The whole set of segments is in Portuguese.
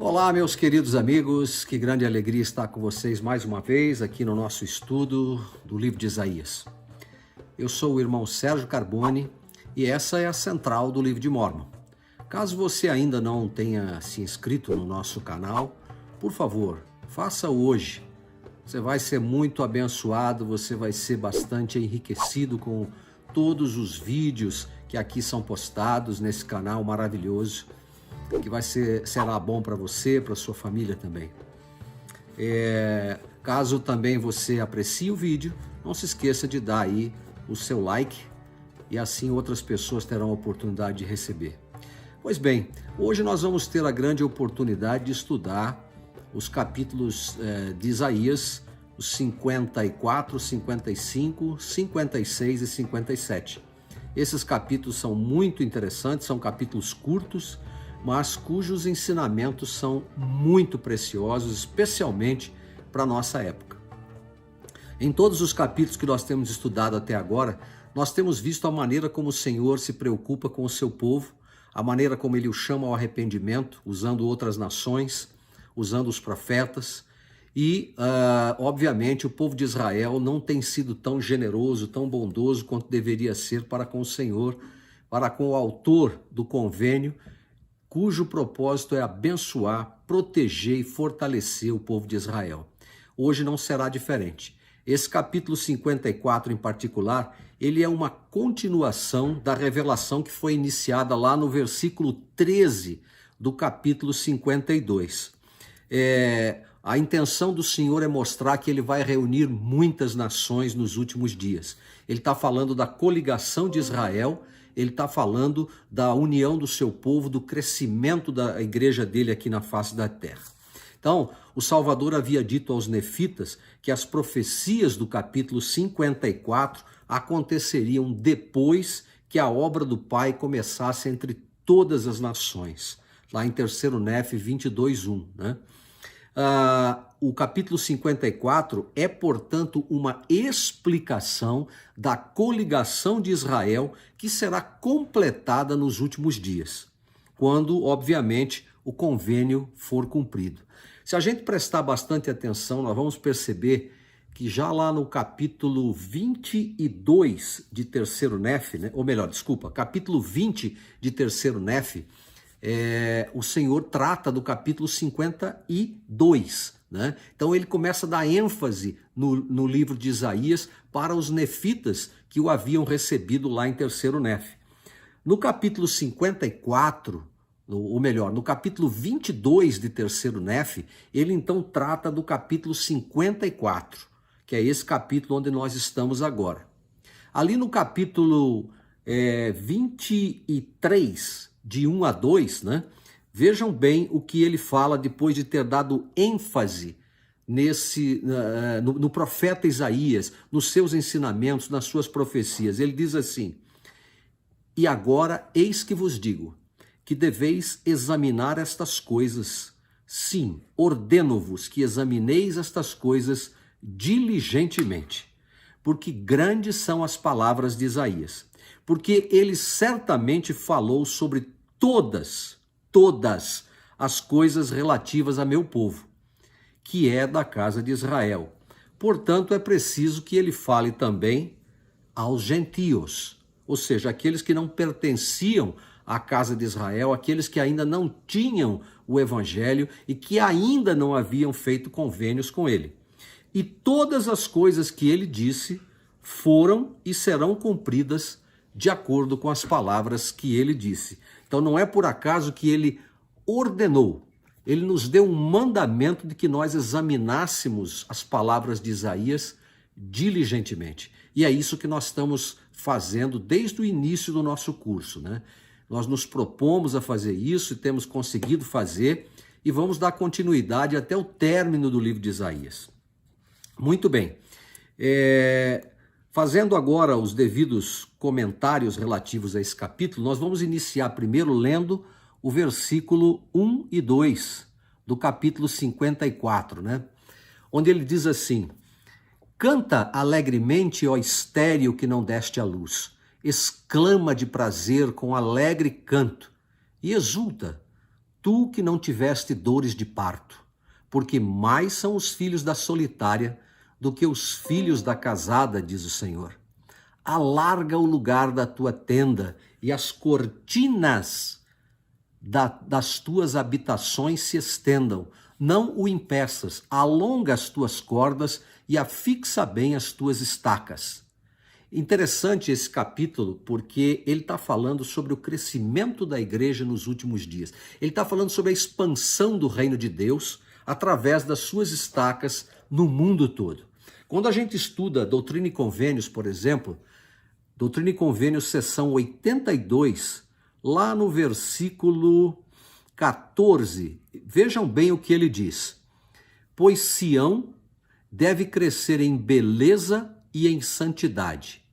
Olá, meus queridos amigos, que grande alegria estar com vocês mais uma vez aqui no nosso estudo do livro de Isaías. Eu sou o irmão Sérgio Carbone e essa é a central do livro de Mórmon. Caso você ainda não tenha se inscrito no nosso canal, por favor, faça hoje. Você vai ser muito abençoado, você vai ser bastante enriquecido com todos os vídeos que aqui são postados nesse canal maravilhoso, que será bom para você, para sua família também. Caso também você aprecie o vídeo, não se esqueça de dar aí o seu like e assim outras pessoas terão a oportunidade de receber. Pois bem, hoje nós vamos ter a grande oportunidade de estudar os capítulos de Isaías, os 54, 55, 56 e 57. Esses capítulos são muito interessantes, são capítulos curtos, mas cujos ensinamentos são muito preciosos, especialmente para a nossa época. Em todos os capítulos que nós temos estudado até agora, nós temos visto a maneira como o Senhor se preocupa com o seu povo, a maneira como ele o chama ao arrependimento, usando outras nações, usando os profetas, e, obviamente, o povo de Israel não tem sido tão generoso, tão bondoso quanto deveria ser para com o Senhor, para com o autor do convênio, cujo propósito é abençoar, proteger e fortalecer o povo de Israel. Hoje não será diferente. Esse capítulo 54 em particular, ele é uma continuação da revelação que foi iniciada lá no versículo 13 do capítulo 52. A intenção do Senhor é mostrar que ele vai reunir muitas nações nos últimos dias. Ele está falando da coligação de Israel, ele está falando da união do seu povo, do crescimento da igreja dele aqui na face da terra. Então, o Salvador havia dito aos nefitas que as profecias do capítulo 54 aconteceriam depois que a obra do Pai começasse entre todas as nações. Lá em 3º Nef 22:1, né? O capítulo 54 é, portanto, uma explicação da coligação de Israel que será completada nos últimos dias, quando, obviamente, o convênio for cumprido. Se a gente prestar bastante atenção, nós vamos perceber que já lá no capítulo 22 de 3º Nef, né? Ou melhor, desculpa, capítulo 20 de 3º Nef, o Senhor trata do capítulo 52, né? Então ele começa a dar ênfase no livro de Isaías para os nefitas que o haviam recebido lá em 3º Nef. No capítulo 54, ou melhor, no capítulo 22 de 3º Nef, ele então trata do capítulo 54, que é esse capítulo onde nós estamos agora. Ali no capítulo 23, de 1 a 2, né? Vejam bem o que ele fala depois de ter dado ênfase no profeta Isaías, nos seus ensinamentos, nas suas profecias. Ele diz assim: "E agora eis que vos digo, que deveis examinar estas coisas. Sim, ordeno-vos que examineis estas coisas diligentemente, porque grandes são as palavras de Isaías, porque ele certamente falou sobre todas as coisas relativas a meu povo, que é da casa de Israel. Portanto, é preciso que ele fale também aos gentios, ou seja, aqueles que não pertenciam à casa de Israel, aqueles que ainda não tinham o evangelho e que ainda não haviam feito convênios com ele. E todas as coisas que ele disse foram e serão cumpridas de acordo com as palavras que ele disse." Então não é por acaso que ele ordenou, ele nos deu um mandamento de que nós examinássemos as palavras de Isaías diligentemente. E é isso que nós estamos fazendo desde o início do nosso curso, né? Nós nos propomos a fazer isso e temos conseguido fazer e vamos dar continuidade até o término do livro de Isaías. Muito bem. Fazendo agora os devidos comentários relativos a esse capítulo, nós vamos iniciar primeiro lendo o versículo 1 e 2 do capítulo 54, né? Onde ele diz assim: "Canta alegremente, ó estéril que não deste à luz, exclama de prazer com alegre canto, e exulta, tu que não tiveste dores de parto, porque mais são os filhos da solitária do que os filhos da casada, diz o Senhor. Alarga o lugar da tua tenda e as cortinas das tuas habitações se estendam. Não o impeças, alonga as tuas cordas e afixa bem as tuas estacas. Interessante esse capítulo porque ele está falando sobre o crescimento da igreja nos últimos dias. Ele está falando sobre a expansão do reino de Deus através das suas estacas no mundo todo. Quando a gente estuda Doutrina e Convênios, por exemplo, Doutrina e Convênios, seção 82, lá no versículo 14, vejam bem o que ele diz. Pois Sião deve crescer em beleza e em santidade.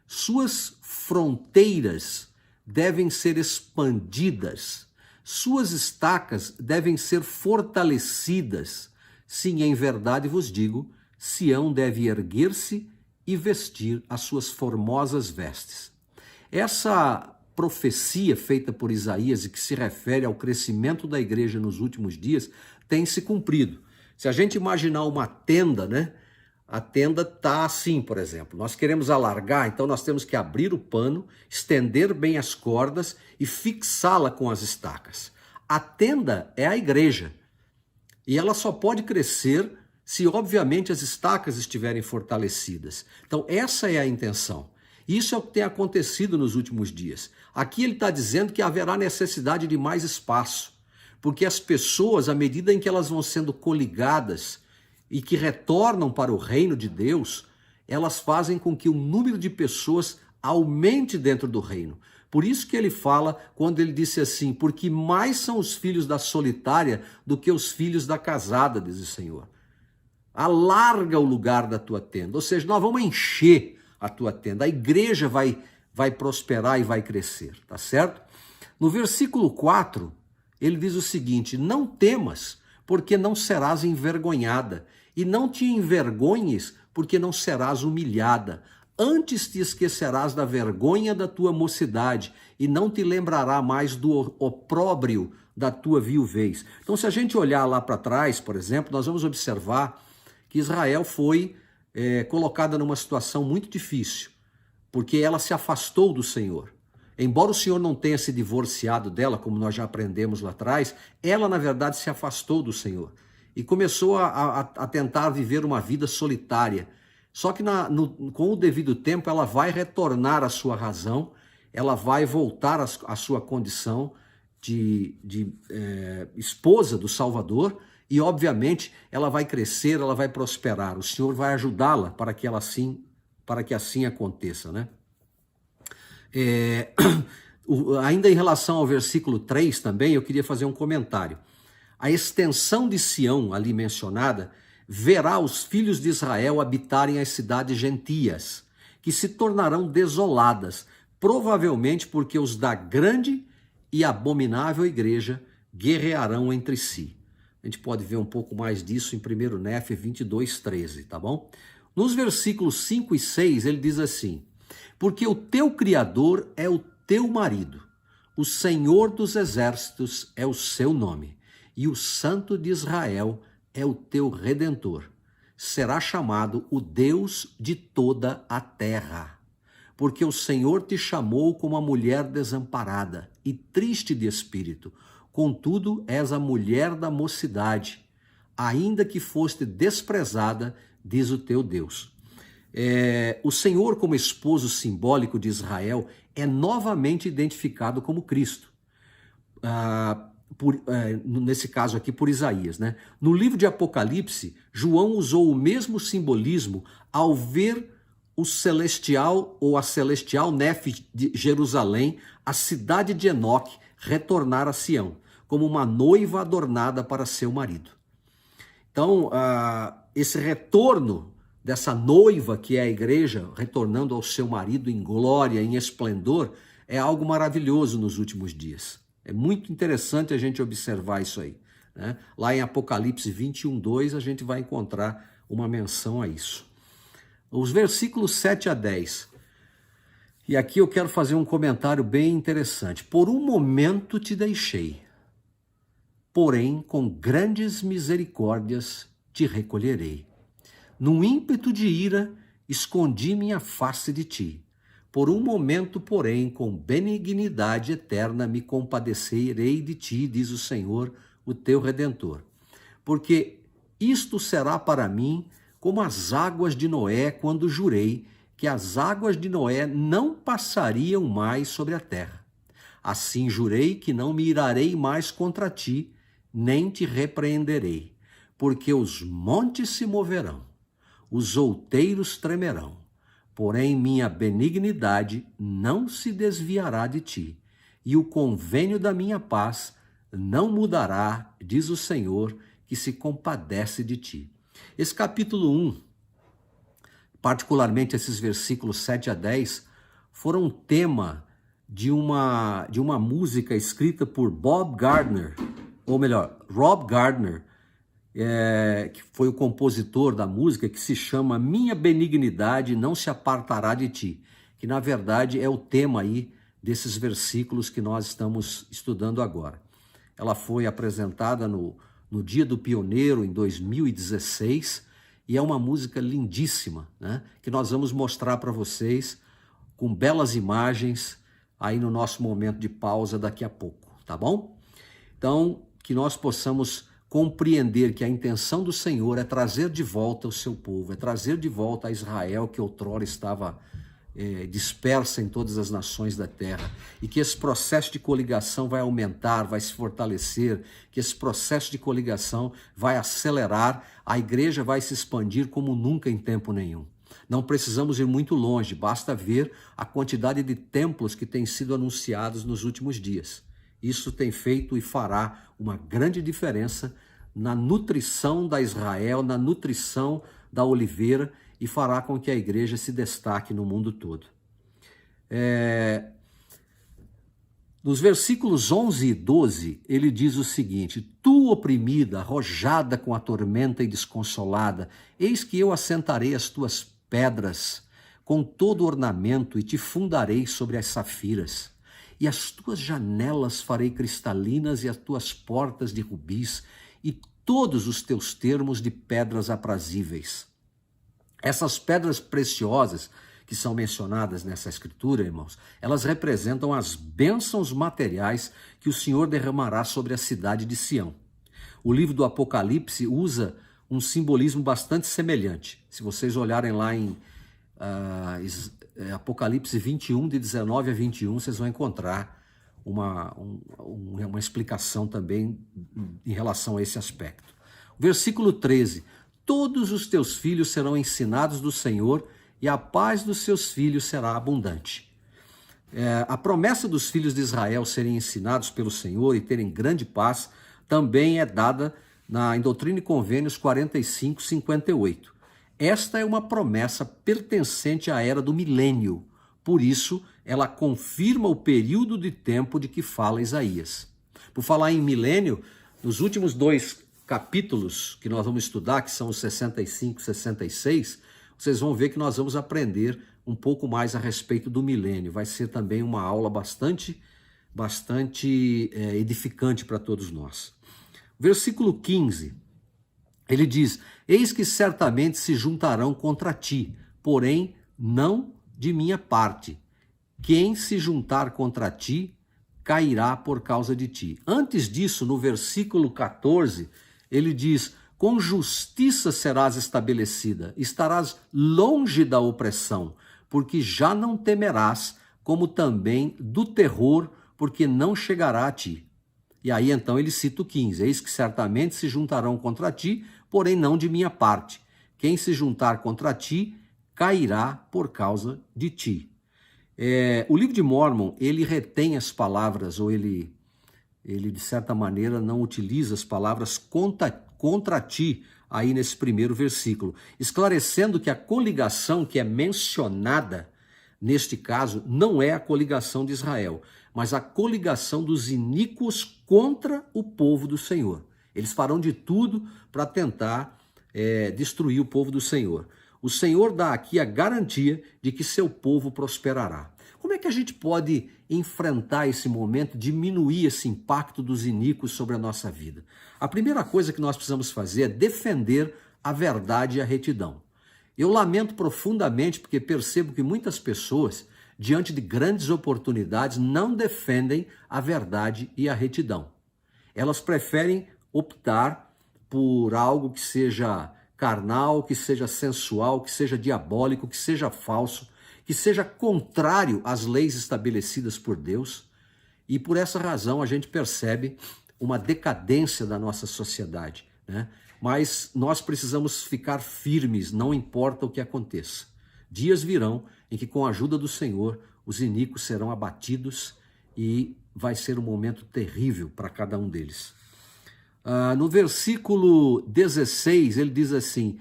Suas fronteiras devem ser expandidas. Suas estacas devem ser fortalecidas. Sim, em verdade vos digo, Sião deve erguer-se e vestir as suas formosas vestes. Essa profecia feita por Isaías e que se refere ao crescimento da igreja nos últimos dias tem se cumprido. Se a gente imaginar uma tenda, né? A tenda está assim, por exemplo. Nós queremos alargar, então nós temos que abrir o pano, estender bem as cordas e fixá-la com as estacas. A tenda é a igreja e ela só pode crescer se, obviamente, as estacas estiverem fortalecidas. Então, essa é a intenção. Isso é o que tem acontecido nos últimos dias. Aqui ele está dizendo que haverá necessidade de mais espaço, porque as pessoas, à medida em que elas vão sendo coligadas e que retornam para o reino de Deus, elas fazem com que o número de pessoas aumente dentro do reino. Por isso que ele fala, quando ele disse assim, porque mais são os filhos da solitária do que os filhos da casada, diz o Senhor. Alarga o lugar da tua tenda, ou seja, nós vamos encher a tua tenda, a igreja vai prosperar e vai crescer, tá certo? No versículo 4, ele diz o seguinte, não temas, porque não serás envergonhada, e não te envergonhes, porque não serás humilhada. Antes te esquecerás da vergonha da tua mocidade, e não te lembrará mais do opróbrio da tua viuvez. Então, se a gente olhar lá para trás, por exemplo, nós vamos observar que Israel foi colocada numa situação muito difícil, porque ela se afastou do Senhor. Embora o Senhor não tenha se divorciado dela, como nós já aprendemos lá atrás, ela, na verdade, se afastou do Senhor e começou a tentar viver uma vida solitária. Só que com o devido tempo, ela vai retornar à sua razão, ela vai voltar à sua condição de esposa do Salvador, e, obviamente, ela vai crescer, ela vai prosperar. O Senhor vai ajudá-la para que assim aconteça, né? Ainda em relação ao versículo 3 também, eu queria fazer um comentário. A extensão de Sião, ali mencionada, verá os filhos de Israel habitarem as cidades gentias, que se tornarão desoladas, provavelmente porque os da grande e abominável igreja guerrearão entre si. A gente pode ver um pouco mais disso em 1 Néfe 22:13, tá bom? Nos versículos 5 e 6, ele diz assim, porque o teu Criador é o teu marido, o Senhor dos exércitos é o seu nome, e o Santo de Israel é o teu Redentor. Será chamado o Deus de toda a terra, porque o Senhor te chamou como a mulher desamparada e triste de espírito. Contudo, és a mulher da mocidade, ainda que foste desprezada, diz o teu Deus. O Senhor, como esposo simbólico de Israel, é novamente identificado como Cristo. Nesse caso aqui, por Isaías, né? No livro de Apocalipse, João usou o mesmo simbolismo ao ver o celestial ou a celestial Nefe de Jerusalém, a cidade de Enoque, retornar a Sião, como uma noiva adornada para seu marido. Então, esse retorno dessa noiva que é a igreja, retornando ao seu marido em glória, em esplendor, é algo maravilhoso nos últimos dias. É muito interessante a gente observar isso aí, né? Lá em Apocalipse 21:2 a gente vai encontrar uma menção a isso. Os versículos 7 a 10. E aqui eu quero fazer um comentário bem interessante. Por um momento te deixei, porém com grandes misericórdias te recolherei. Num ímpeto de ira, escondi minha face de ti. Por um momento, porém, com benignidade eterna me compadecerei de ti, diz o Senhor, o teu Redentor. Porque isto será para mim como as águas de Noé, quando jurei que as águas de Noé não passariam mais sobre a terra. Assim jurei que não me irarei mais contra ti, nem te repreenderei, porque os montes se moverão, os outeiros tremerão, porém minha benignidade não se desviará de ti, e o convênio da minha paz não mudará, diz o Senhor, que se compadece de ti. Esse capítulo 1, particularmente esses versículos 7 a 10, foram tema de uma música escrita por Bob Gardner, ou melhor, Rob Gardner, que foi o compositor da música, que se chama Minha Benignidade Não Se Apartará de Ti, que na verdade é o tema aí desses versículos que nós estamos estudando agora. Ela foi apresentada no Dia do Pioneiro, em 2016, e é uma música lindíssima, né? Que nós vamos mostrar para vocês com belas imagens aí no nosso momento de pausa daqui a pouco, tá bom? Então, que nós possamos compreender que a intenção do Senhor é trazer de volta o seu povo, é trazer de volta a Israel que outrora estava dispersa em todas as nações da terra, e que esse processo de coligação vai aumentar, vai se fortalecer, que esse processo de coligação vai acelerar, a igreja vai se expandir como nunca em tempo nenhum. Não precisamos ir muito longe, basta ver a quantidade de templos que têm sido anunciados nos últimos dias. Isso tem feito e fará uma grande diferença na nutrição da Israel, na nutrição da oliveira, e fará com que a igreja se destaque no mundo todo. Nos versículos 11 e 12, ele diz o seguinte: Tu, oprimida, arrojada com a tormenta e desconsolada, eis que eu assentarei as tuas pedras com todo ornamento e te fundarei sobre as safiras. E as tuas janelas farei cristalinas e as tuas portas de rubis e todos os teus termos de pedras aprazíveis. Essas pedras preciosas que são mencionadas nessa escritura, irmãos, elas representam as bênçãos materiais que o Senhor derramará sobre a cidade de Sião. O livro do Apocalipse usa um simbolismo bastante semelhante. Se vocês olharem lá em Apocalipse 21, de 19 a 21, vocês vão encontrar uma explicação também em relação a esse aspecto. Versículo 13: Todos os teus filhos serão ensinados do Senhor, e a paz dos seus filhos será abundante. A promessa dos filhos de Israel serem ensinados pelo Senhor e terem grande paz também é dada em Doutrina e Convênios 45, 58. Esta é uma promessa pertencente à era do milênio, por isso ela confirma o período de tempo de que fala Isaías. Por falar em milênio, nos últimos 2 capítulos que nós vamos estudar, que são os 65 e 66, vocês vão ver que nós vamos aprender um pouco mais a respeito do milênio. Vai ser também uma aula bastante edificante para todos nós. Versículo 15, ele diz: Eis que certamente se juntarão contra ti, porém não de minha parte. Quem se juntar contra ti, cairá por causa de ti. Antes disso, no versículo 14, ele diz: Com justiça serás estabelecida, estarás longe da opressão, porque já não temerás, como também do terror, porque não chegará a ti. E aí então ele cita o 15: Eis que certamente se juntarão contra ti, porém não de minha parte. Quem se juntar contra ti, cairá por causa de ti. O livro de Mórmon, ele retém as palavras, ou ele de certa maneira não utiliza as palavras contra ti aí nesse primeiro versículo, esclarecendo que a coligação que é mencionada neste caso não é a coligação de Israel, mas a coligação dos iníquos contra o povo do Senhor. Eles farão de tudo para tentar destruir o povo do Senhor. O Senhor dá aqui a garantia de que seu povo prosperará. Como é que a gente pode enfrentar esse momento, diminuir esse impacto dos iníquos sobre a nossa vida? A primeira coisa que nós precisamos fazer é defender a verdade e a retidão. Eu lamento profundamente porque percebo que muitas pessoas, diante de grandes oportunidades, não defendem a verdade e a retidão. Elas preferem optar por algo que seja carnal, que seja sensual, que seja diabólico, que seja falso, que seja contrário às leis estabelecidas por Deus. E por essa razão a gente percebe uma decadência da nossa sociedade, né? Mas nós precisamos ficar firmes, não importa o que aconteça. Dias virão em que, com a ajuda do Senhor, os iníquos serão abatidos e vai ser um momento terrível para cada um deles. No versículo 16, ele diz assim: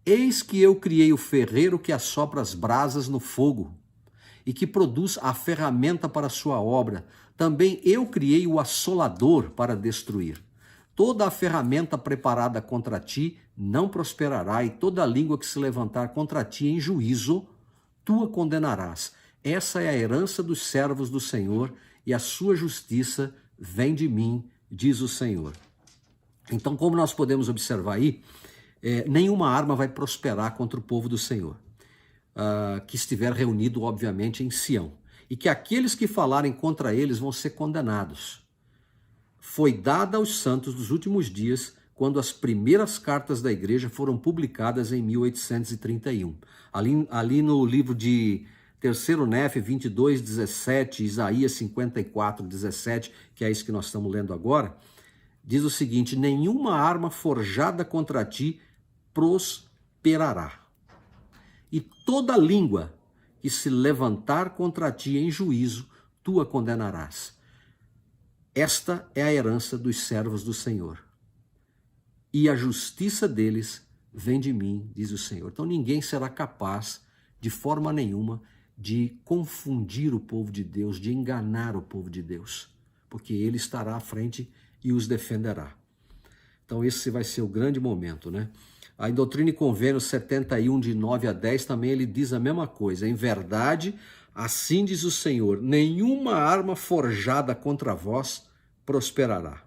eis que eu criei o ferreiro que assopra as brasas no fogo e que produz a ferramenta para a sua obra. Também eu criei o assolador para destruir. Toda a ferramenta preparada contra ti não prosperará, e toda língua que se levantar contra ti em juízo, tu a condenarás. Essa é a herança dos servos do Senhor, e a sua justiça vem de mim, diz o Senhor. Então, como nós podemos observar aí, nenhuma arma vai prosperar contra o povo do Senhor, que estiver reunido, obviamente, em Sião. E que aqueles que falarem contra eles vão ser condenados. Foi dada aos santos dos últimos dias, quando as primeiras cartas da igreja foram publicadas em 1831. Ali no livro de 3º Nefe 22, 17, Isaías 54, 17, que é isso que nós estamos lendo agora, diz o seguinte: nenhuma arma forjada contra ti prosperará, e toda língua que se levantar contra ti em juízo, tu a condenarás. Esta é a herança dos servos do Senhor, e a justiça deles vem de mim, diz o Senhor. Então ninguém será capaz, de forma nenhuma, de confundir o povo de Deus, de enganar o povo de Deus, porque ele estará à frente e os defenderá. Então esse vai ser o grande momento, né? Aí em Doutrina e Convênios 71, de 9 a 10, também ele diz a mesma coisa. Em verdade, assim diz o Senhor: nenhuma arma forjada contra vós prosperará.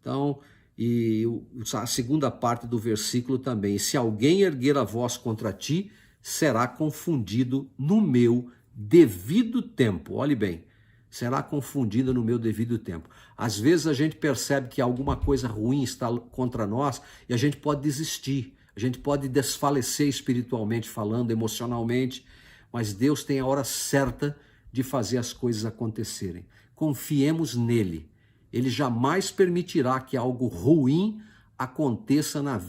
Então, e a segunda parte do versículo também: se alguém erguer a voz contra ti, será confundido no meu devido tempo. Olhe bem, será confundido no meu devido tempo. Às vezes a gente percebe que alguma coisa ruim está contra nós e a gente pode desistir, a gente pode desfalecer espiritualmente falando, emocionalmente, mas Deus tem a hora certa de fazer as coisas acontecerem. Confiemos nele. Ele jamais permitirá que algo ruim aconteça na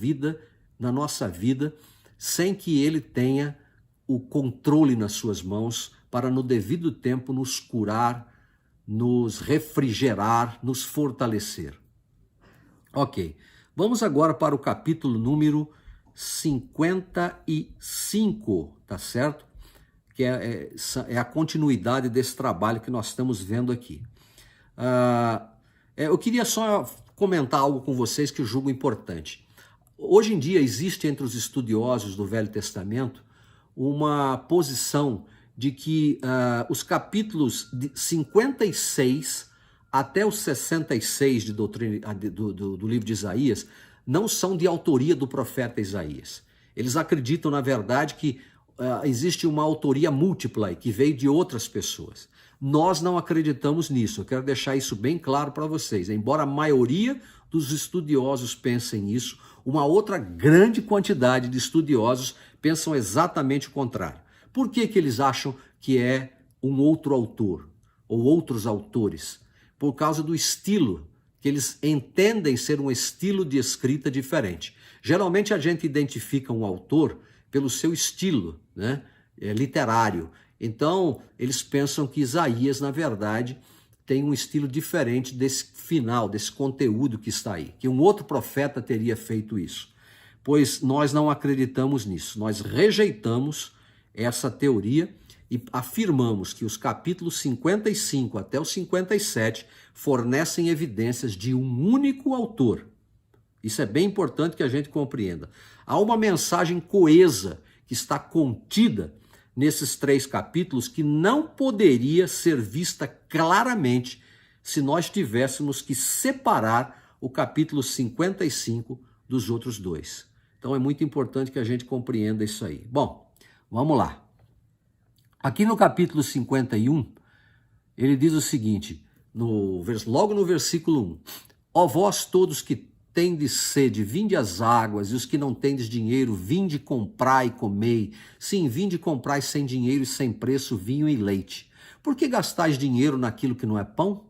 nossa vida, sem que ele tenha o controle nas suas mãos para, no devido tempo, nos curar, nos refrigerar, nos fortalecer. Ok, vamos agora para o capítulo número 55, tá certo? Que é a continuidade desse trabalho que nós estamos vendo aqui. Eu queria só comentar algo com vocês que eu julgo importante. Hoje em dia existe entre os estudiosos do Velho Testamento uma posição de que os capítulos de 56 até os 66 de doutrina, do livro de Isaías não são de autoria do profeta Isaías. Eles acreditam, na verdade, que existe uma autoria múltipla que veio de outras pessoas. Nós não acreditamos nisso, eu quero deixar isso bem claro para vocês. Embora a maioria dos estudiosos pensem isso, uma outra grande quantidade de estudiosos pensam exatamente o contrário. Por que eles acham que é um outro autor ou outros autores? Por causa do estilo, que eles entendem ser um estilo de escrita diferente. Geralmente a gente identifica um autor pelo seu estilo, né, literário. Então, eles pensam que Isaías, na verdade, tem um estilo diferente desse final, desse conteúdo que está aí, que um outro profeta teria feito isso. Pois nós não acreditamos nisso, nós rejeitamos essa teoria e afirmamos que os capítulos 55 até o 57 fornecem evidências de um único autor. Isso é bem importante que a gente compreenda. Há uma mensagem coesa que está contida nesses 3 capítulos que não poderia ser vista claramente se nós tivéssemos que separar o capítulo 55 dos outros 2. Então é muito importante que a gente compreenda isso aí. Bom, vamos lá. Aqui no capítulo 51, ele diz o seguinte, logo no versículo 1. Ó vós todos que tendes sede, vinde às águas, e os que não tendes dinheiro, vinde comprai e comei. Sim, vinde comprai sem dinheiro e sem preço vinho e leite. Por que gastais dinheiro naquilo que não é pão?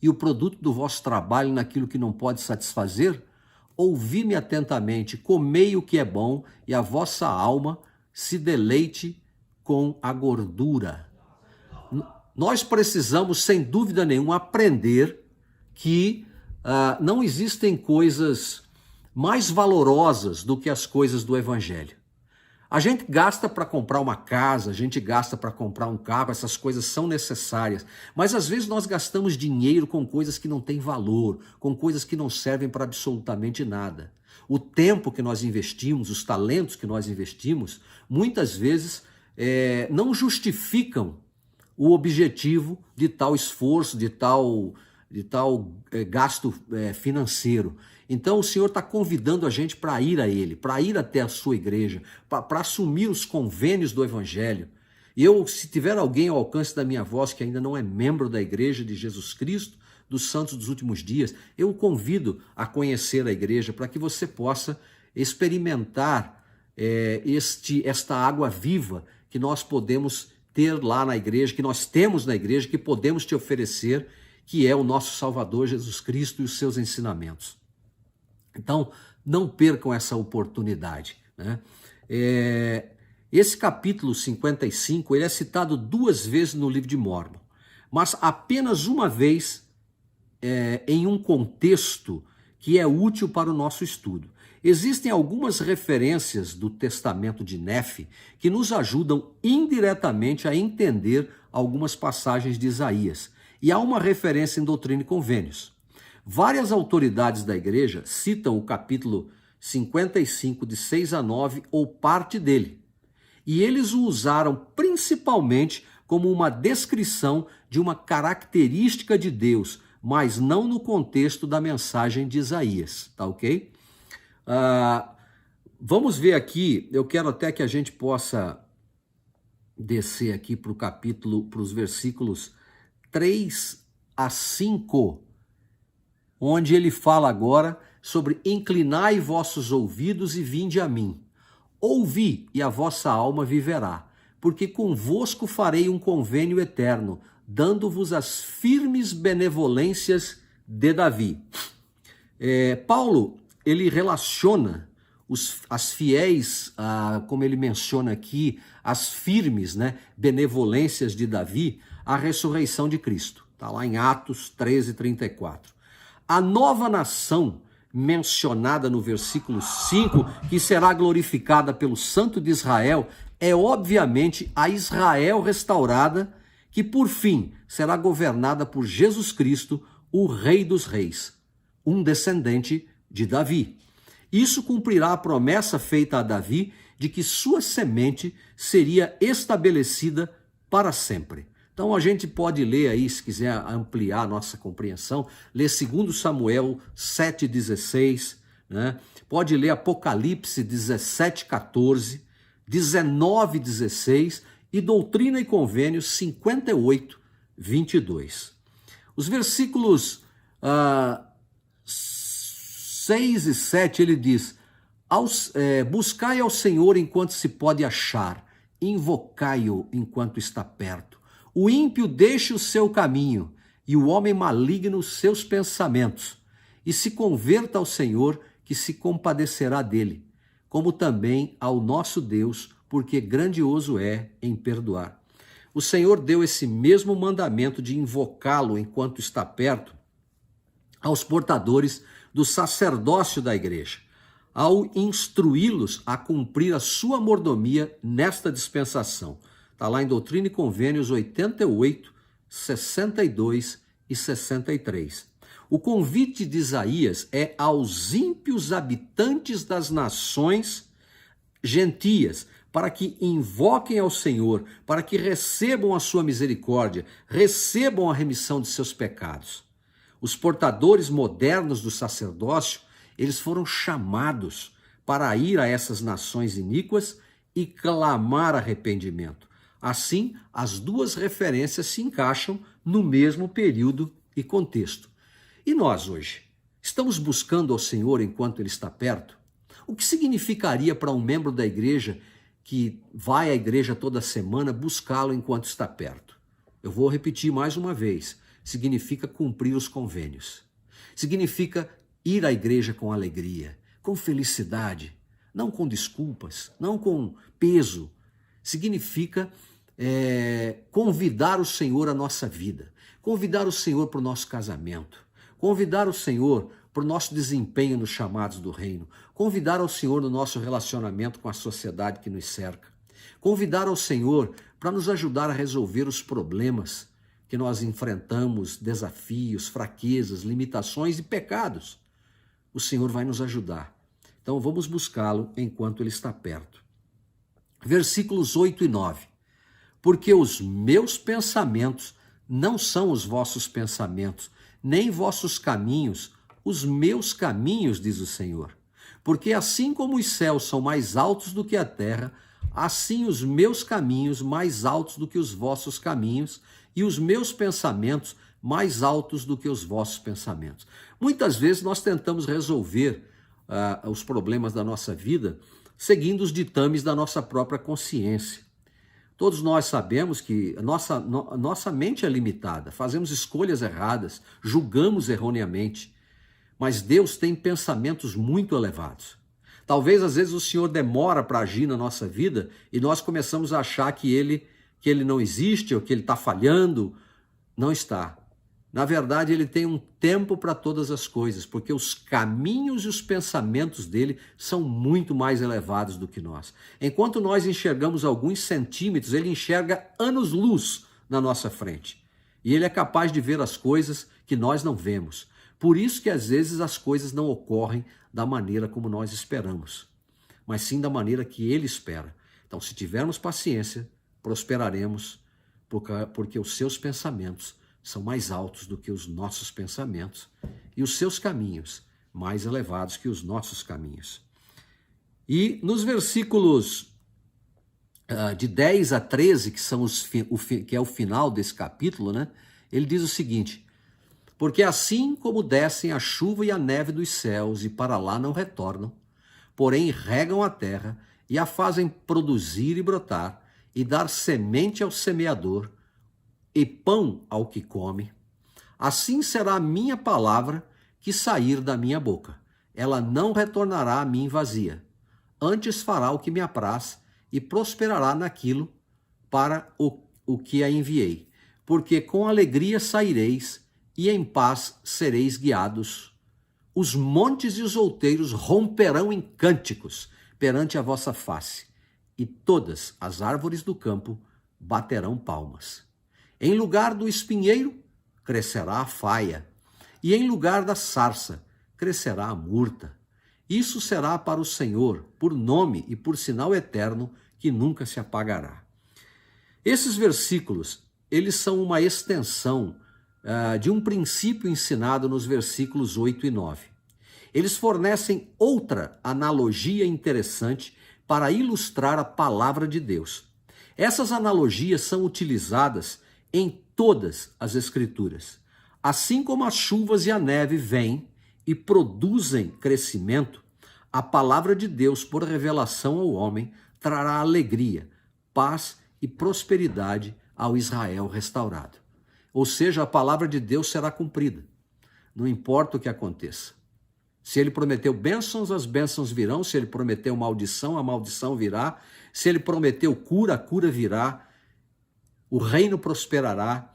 E o produto do vosso trabalho naquilo que não pode satisfazer? Ouvi-me atentamente, comei o que é bom, e a vossa alma se deleite com a gordura. Nós precisamos, sem dúvida nenhuma, aprender que não existem coisas mais valorosas do que as coisas do Evangelho. A gente gasta para comprar uma casa, a gente gasta para comprar um carro, essas coisas são necessárias, mas às vezes nós gastamos dinheiro com coisas que não têm valor, com coisas que não servem para absolutamente nada. O tempo que nós investimos, os talentos que nós investimos, muitas vezes não justificam o objetivo de tal esforço, de tal gasto financeiro. Então o Senhor está convidando a gente para ir a Ele, para ir até a sua igreja, para assumir os convênios do Evangelho. Se tiver alguém ao alcance da minha voz que ainda não é membro da Igreja de Jesus Cristo, dos Santos dos Últimos Dias, eu o convido a conhecer a igreja para que você possa experimentar esta água viva que nós podemos ter lá na igreja, que nós temos na igreja, que podemos te oferecer, que é o nosso Salvador Jesus Cristo e os seus ensinamentos. Então, não percam essa oportunidade, né? Esse capítulo 55, ele é citado 2 vezes no livro de Mórmon, mas apenas uma vez em um contexto que é útil para o nosso estudo. Existem algumas referências do testamento de Nefe que nos ajudam indiretamente a entender algumas passagens de Isaías. E há uma referência em Doutrina e Convênios. Várias autoridades da igreja citam o capítulo 55, de 6 a 9, ou parte dele. E eles o usaram principalmente como uma descrição de uma característica de Deus, mas não no contexto da mensagem de Isaías, tá ok? Vamos ver aqui, eu quero até que a gente possa descer aqui para o capítulo, para os versículos 3 a 5, onde ele fala agora sobre inclinai vossos ouvidos e vinde a mim. Ouvi e a vossa alma viverá, porque convosco farei um convênio eterno, dando-vos as firmes benevolências de Davi. Paulo, ele relaciona as fiéis, como ele menciona aqui, as firmes, né, benevolências de Davi, à ressurreição de Cristo. Está lá em Atos 13, 34. A nova nação mencionada no versículo 5, que será glorificada pelo Santo de Israel, é obviamente a Israel restaurada, que por fim será governada por Jesus Cristo, o Rei dos Reis, um descendente de Davi. Isso cumprirá a promessa feita a Davi de que sua semente seria estabelecida para sempre. Então a gente pode ler aí, se quiser ampliar a nossa compreensão, ler 2 Samuel 7,16, né? Pode ler Apocalipse 17,14, 19,16 e Doutrina e Convênios 58, 22. Os versículos 6 e 7, ele diz, buscai ao Senhor enquanto se pode achar, invocai-o enquanto está perto. O ímpio deixe o seu caminho e o homem maligno os seus pensamentos, e se converta ao Senhor, que se compadecerá dele, como também ao nosso Deus, porque grandioso é em perdoar. O Senhor deu esse mesmo mandamento de invocá-lo enquanto está perto aos portadores do sacerdócio da igreja, ao instruí-los a cumprir a sua mordomia nesta dispensação. Está lá em Doutrina e Convênios 88, 62 e 63. O convite de Isaías é aos ímpios habitantes das nações gentias, para que invoquem ao Senhor, para que recebam a sua misericórdia, recebam a remissão de seus pecados. Os portadores modernos do sacerdócio, eles foram chamados para ir a essas nações iníquas e clamar arrependimento. Assim, as duas referências se encaixam no mesmo período e contexto. E nós hoje, estamos buscando ao Senhor enquanto Ele está perto? O que significaria para um membro da igreja que vai à igreja toda semana buscá-lo enquanto está perto? Eu vou repetir mais uma vez. Significa cumprir os convênios. Significa ir à igreja com alegria, com felicidade, não com desculpas, não com peso. Significa convidar o Senhor à nossa vida, convidar o Senhor para o nosso casamento, convidar o Senhor para o nosso desempenho nos chamados do reino, convidar ao Senhor no nosso relacionamento com a sociedade que nos cerca, convidar ao Senhor para nos ajudar a resolver os problemas que nós enfrentamos, desafios, fraquezas, limitações e pecados. O Senhor vai nos ajudar. Então vamos buscá-lo enquanto Ele está perto. Versículos 8 e 9. Porque os meus pensamentos não são os vossos pensamentos, nem vossos caminhos, os meus caminhos, diz o Senhor. Porque assim como os céus são mais altos do que a terra, assim os meus caminhos mais altos do que os vossos caminhos, e os meus pensamentos mais altos do que os vossos pensamentos. Muitas vezes nós tentamos resolver os problemas da nossa vida seguindo os ditames da nossa própria consciência. Todos nós sabemos que a nossa mente é limitada, fazemos escolhas erradas, julgamos erroneamente, mas Deus tem pensamentos muito elevados. Talvez às vezes o Senhor demora para agir na nossa vida e nós começamos a achar que ele não existe ou que ele está falhando. Não está. Na verdade, ele tem um tempo para todas as coisas, porque os caminhos e os pensamentos dele são muito mais elevados do que nós. Enquanto nós enxergamos alguns centímetros, ele enxerga anos-luz na nossa frente. E ele é capaz de ver as coisas que nós não vemos. Por isso que às vezes as coisas não ocorrem da maneira como nós esperamos, mas sim da maneira que ele espera. Então, se tivermos paciência, prosperaremos, porque os seus pensamentos são mais altos do que os nossos pensamentos e os seus caminhos mais elevados que os nossos caminhos. E nos versículos de 10 a 13, que é o final desse capítulo, né, ele diz o seguinte: porque assim como descem a chuva e a neve dos céus e para lá não retornam, porém regam a terra e a fazem produzir e brotar, e dar semente ao semeador e pão ao que come, assim será a minha palavra que sair da minha boca. Ela não retornará a mim vazia, antes fará o que me apraz e prosperará naquilo para o que a enviei. Porque com alegria saireis e em paz sereis guiados. Os montes e os outeiros romperão em cânticos perante a vossa face, e todas as árvores do campo baterão palmas. Em lugar do espinheiro, crescerá a faia, e em lugar da sarça, crescerá a murta. Isso será para o Senhor, por nome e por sinal eterno, que nunca se apagará. Esses versículos, eles são uma extensão de um princípio ensinado nos versículos 8 e 9. Eles fornecem outra analogia interessante para ilustrar a palavra de Deus. Essas analogias são utilizadas em todas as Escrituras. Assim como as chuvas e a neve vêm e produzem crescimento, a palavra de Deus, por revelação ao homem, trará alegria, paz e prosperidade ao Israel restaurado. Ou seja, a palavra de Deus será cumprida, não importa o que aconteça. Se ele prometeu bênçãos, as bênçãos virão. Se ele prometeu maldição, a maldição virá. Se ele prometeu cura, a cura virá. O reino prosperará.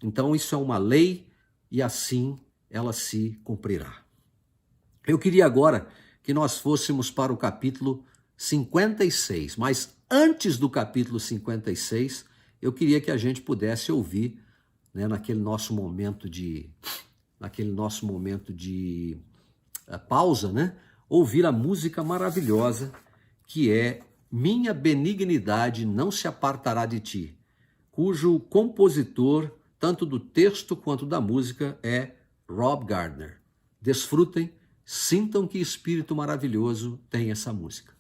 Então isso é uma lei e assim ela se cumprirá. Eu queria agora que nós fôssemos para o capítulo 56, mas antes do capítulo 56, eu queria que a gente pudesse ouvir, né, naquele nosso momento de pausa, né, ouvir a música maravilhosa que é Minha Benignidade Não Se Apartará de Ti, cujo compositor, tanto do texto quanto da música, é Rob Gardner. Desfrutem, sintam que espírito maravilhoso tem essa música.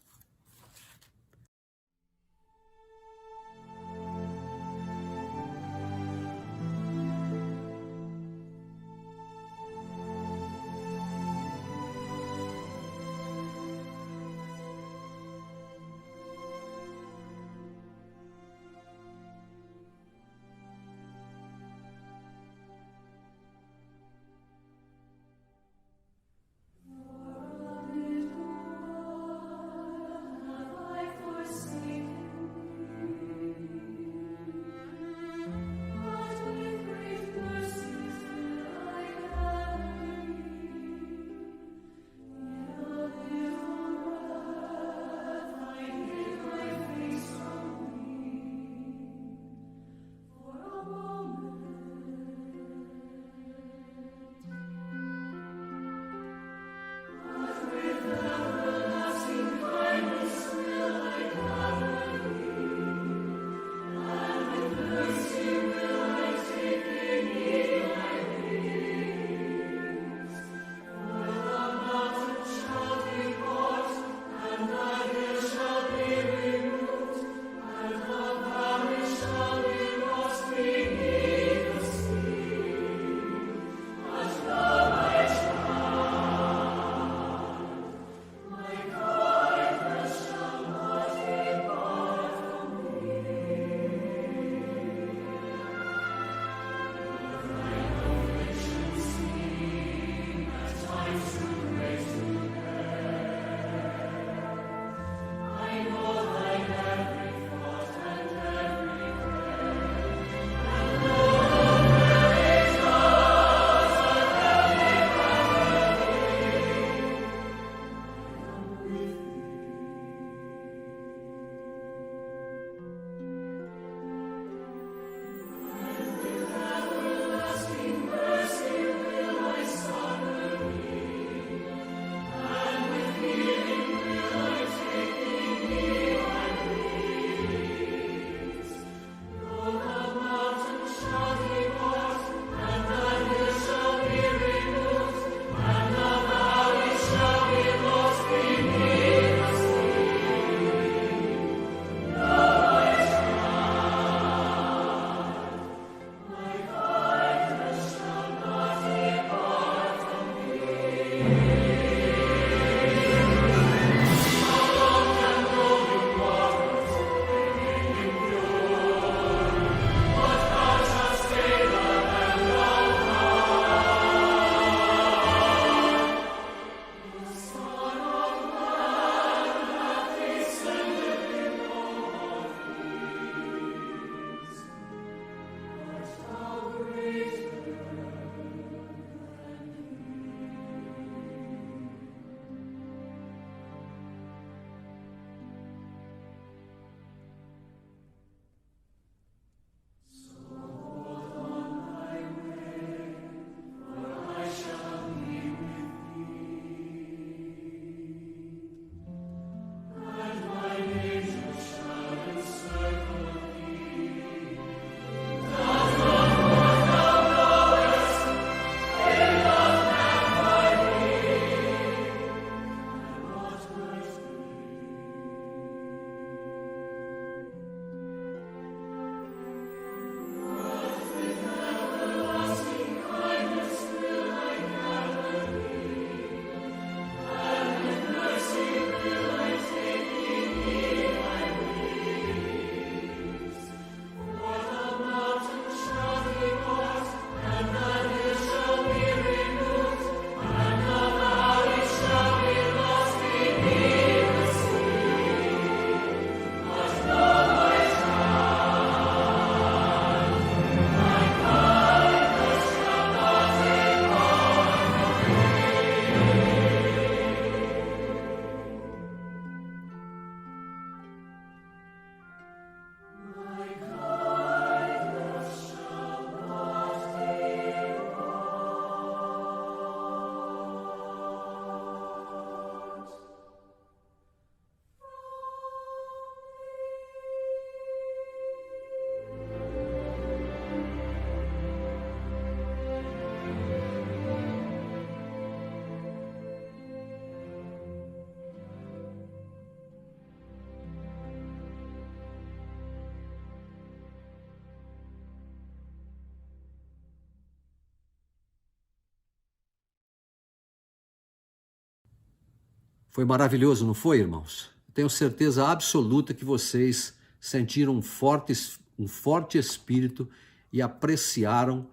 Foi maravilhoso, não foi, irmãos? Tenho certeza absoluta que vocês sentiram um forte espírito e apreciaram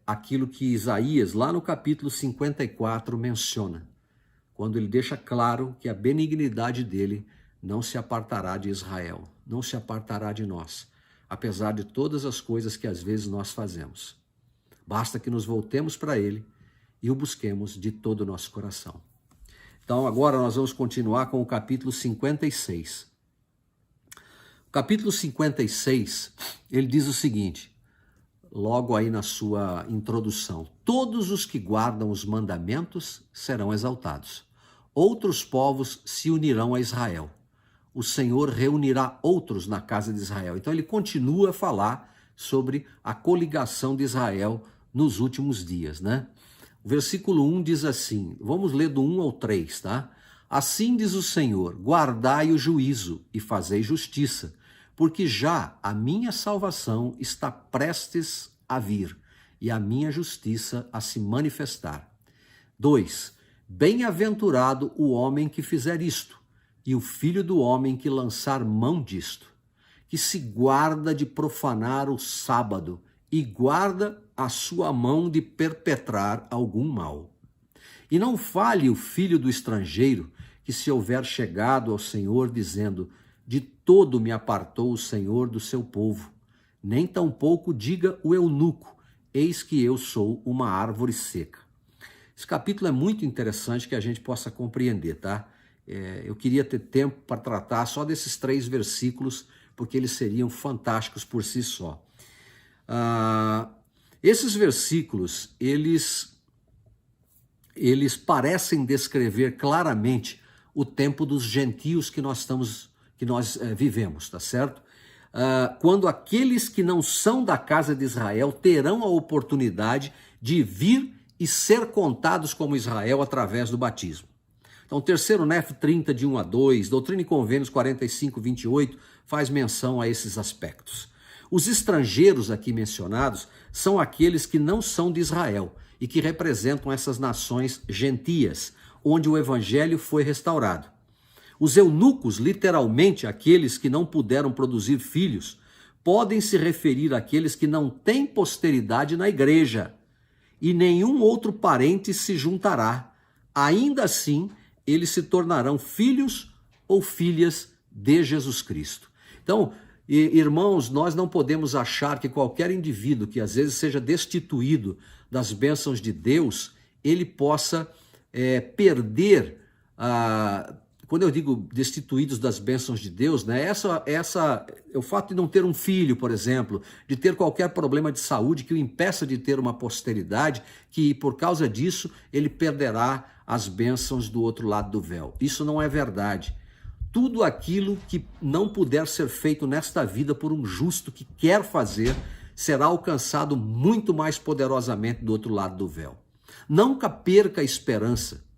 aquilo que Isaías, lá no capítulo 54, menciona, quando ele deixa claro que a benignidade dele não se apartará de Israel, não se apartará de nós, apesar de todas as coisas que às vezes nós fazemos. Basta que nos voltemos para ele e o busquemos de todo o nosso coração. Então agora nós vamos continuar com o capítulo 56. O capítulo 56, ele diz o seguinte, logo aí na sua introdução: todos os que guardam os mandamentos serão exaltados. Outros povos se unirão a Israel. O Senhor reunirá outros na casa de Israel. Então ele continua a falar sobre a coligação de Israel nos últimos dias, né? O versículo 1 diz assim, vamos ler do 1 ao 3, tá? Assim diz o Senhor: guardai o juízo e fazei justiça, porque já a minha salvação está prestes a vir e a minha justiça a se manifestar. 2. Bem-aventurado o homem que fizer isto, e o filho do homem que lançar mão disto, que se guarda de profanar o sábado e guarda a sua mão de perpetrar algum mal. E não fale o filho do estrangeiro, que se houver chegado ao Senhor, dizendo: de todo me apartou o Senhor do seu povo. Nem tampouco diga o eunuco: eis que eu sou uma árvore seca. Esse capítulo é muito interessante que a gente possa compreender, tá? Eu queria ter tempo para tratar só desses 3 versículos, porque eles seriam fantásticos por si só. Esses versículos, eles parecem descrever claramente o tempo dos gentios que nós vivemos, tá certo? Quando aqueles que não são da casa de Israel terão a oportunidade de vir e ser contados como Israel através do batismo. Então, o terceiro Nef 30, de 1 a 2, Doutrina e Convênios 45, 28, faz menção a esses aspectos. Os estrangeiros aqui mencionados são aqueles que não são de Israel e que representam essas nações gentias, onde o evangelho foi restaurado. Os eunucos, literalmente aqueles que não puderam produzir filhos, podem se referir àqueles que não têm posteridade na igreja, e nenhum outro parente se juntará. Ainda assim, eles se tornarão filhos ou filhas de Jesus Cristo. Então, irmãos, nós não podemos achar que qualquer indivíduo que às vezes seja destituído das bênçãos de Deus, ele possa perder quando eu digo destituídos das bênçãos de Deus, né, o fato de não ter um filho, por exemplo, de ter qualquer problema de saúde que o impeça de ter uma posteridade, que por causa disso ele perderá as bênçãos do outro lado do véu. Isso não é verdade. Tudo aquilo que não puder ser feito nesta vida por um justo que quer fazer, será alcançado muito mais poderosamente do outro lado do véu. Nunca perca a esperança.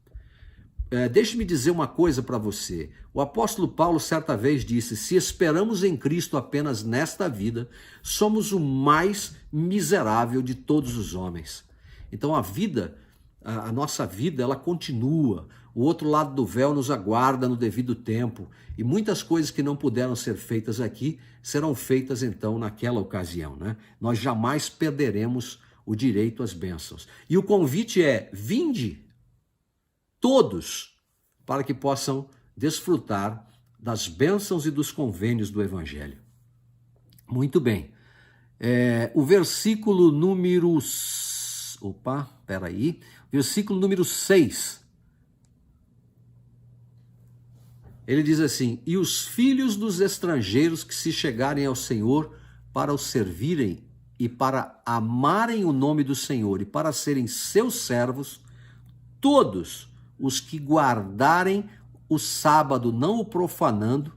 Deixe-me dizer uma coisa para você. O apóstolo Paulo certa vez disse: se esperamos em Cristo apenas nesta vida, somos o mais miserável de todos os homens. Então a nossa vida, ela continua. O outro lado do véu nos aguarda no devido tempo. E muitas coisas que não puderam ser feitas aqui, serão feitas então naquela ocasião, né? Nós jamais perderemos o direito às bênçãos. E o convite é: vinde todos, para que possam desfrutar das bênçãos e dos convênios do Evangelho. Muito bem. O versículo número... Versículo número 6. Ele diz assim: e os filhos dos estrangeiros que se chegarem ao Senhor para o servirem e para amarem o nome do Senhor e para serem seus servos, todos os que guardarem o sábado não o profanando,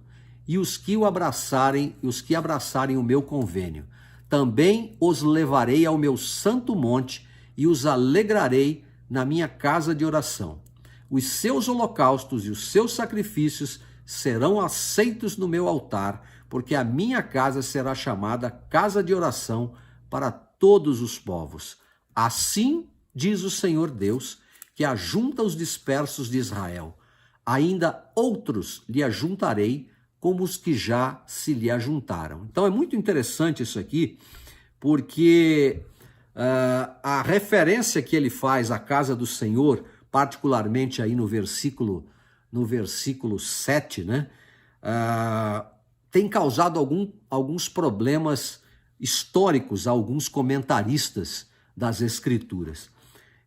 e os que abraçarem o meu convênio. Também os levarei ao meu santo monte e os alegrarei na minha casa de oração. Os seus holocaustos e os seus sacrifícios serão aceitos no meu altar, porque a minha casa será chamada casa de oração para todos os povos. Assim diz o Senhor Deus, que ajunta os dispersos de Israel. Ainda outros lhe ajuntarei, como os que já se lhe ajuntaram. Então é muito interessante isso aqui, porque a referência que ele faz à casa do Senhor, particularmente aí no versículo 7, né, tem causado alguns problemas históricos a alguns comentaristas das Escrituras.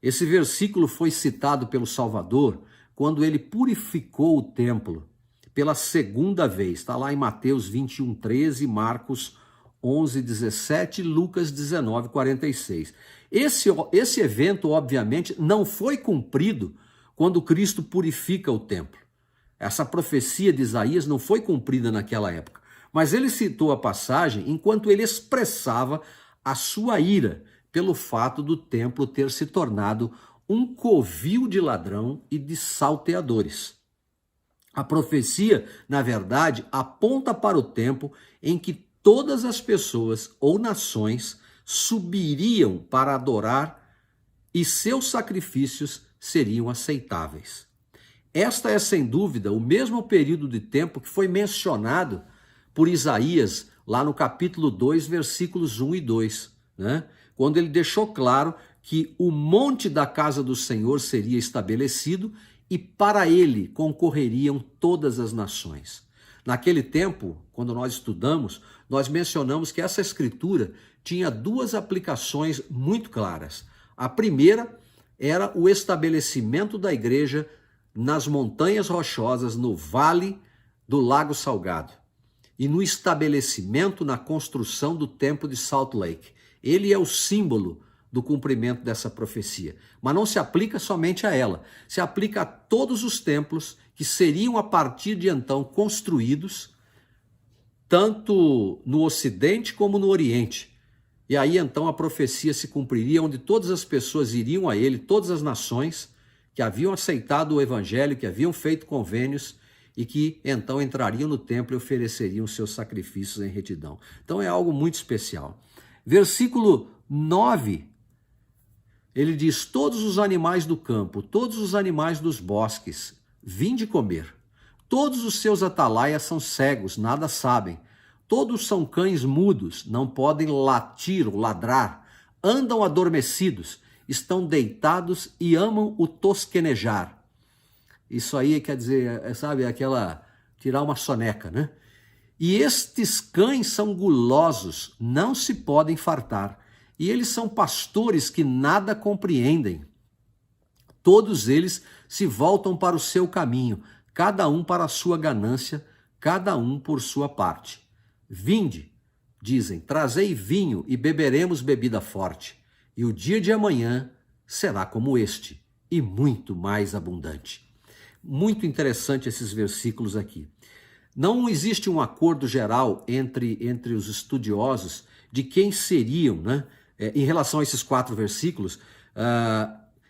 Esse versículo foi citado pelo Salvador quando ele purificou o templo pela segunda vez. Está lá em Mateus 21:13, Marcos 11:17, Lucas 19:46. Esse evento, obviamente, não foi cumprido quando Cristo purifica o templo. Essa profecia de Isaías não foi cumprida naquela época. Mas ele citou a passagem enquanto ele expressava a sua ira pelo fato do templo ter se tornado um covil de ladrão e de salteadores. A profecia, na verdade, aponta para o tempo em que todas as pessoas ou nações subiriam para adorar e seus sacrifícios seriam aceitáveis. Esta é, sem dúvida, o mesmo período de tempo que foi mencionado por Isaías, lá no capítulo 2, versículos 1 e 2, né? Quando ele deixou claro que o monte da casa do Senhor seria estabelecido e para ele concorreriam todas as nações. Naquele tempo, quando nós estudamos, nós mencionamos que essa escritura tinha duas aplicações muito claras. A primeira era o estabelecimento da igreja nas montanhas rochosas, no vale do Lago Salgado, e no estabelecimento, na construção do templo de Salt Lake. Ele é o símbolo do cumprimento dessa profecia. Mas não se aplica somente a ela, se aplica a todos os templos que seriam a partir de então construídos, tanto no Ocidente como no Oriente. E aí então a profecia se cumpriria, onde todas as pessoas iriam a ele, todas as nações que haviam aceitado o evangelho, que haviam feito convênios e que então entrariam no templo e ofereceriam seus sacrifícios em retidão. Então é algo muito especial. Versículo 9, ele diz: todos os animais do campo, todos os animais dos bosques, vinde comer. Todos os seus atalaias são cegos, nada sabem. Todos são cães mudos, não podem latir ou ladrar. Andam adormecidos, estão deitados e amam o tosquenejar. Isso aí quer dizer, sabe, aquela tirar uma soneca, né? E estes cães são gulosos, não se podem fartar. E eles são pastores que nada compreendem. Todos eles se voltam para o seu caminho, cada um para a sua ganância, cada um por sua parte. Vinde, dizem, trazei vinho e beberemos bebida forte. E o dia de amanhã será como este, e muito mais abundante. Muito interessante esses versículos aqui. Não existe um acordo geral entre os estudiosos de quem seriam, né, em relação a esses 4 versículos,